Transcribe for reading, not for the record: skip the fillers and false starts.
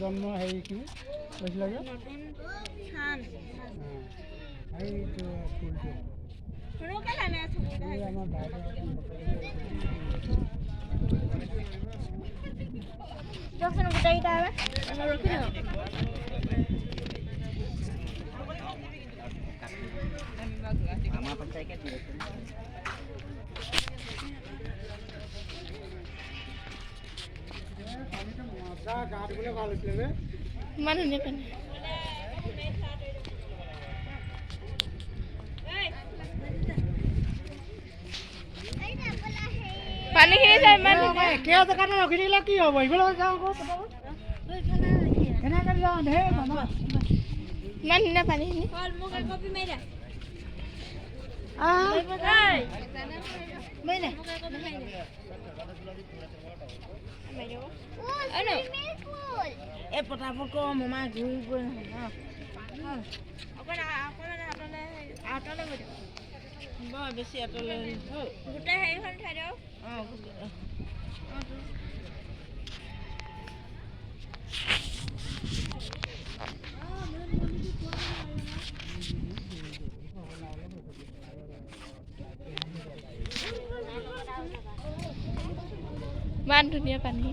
জন্ম হেৰি কি কৈছিলে যে ইমান ধুনীয়া পানী খিনি চাই ইমান একে জেগাতে ৰখি থাকিলে কি হ'ব এইফালে যাওঁ আকৌ কেনেকৈ যাওঁ ঢেৰ মানুহ ইমান ধুনীয়া পানী খিনি পটাপট ক মামা ঘূৰি গৈ নহয় বেছি আঁতৰলৈ গোটেই হেৰিখন খাই দিয়ক ইমান ধুনীয়া পানী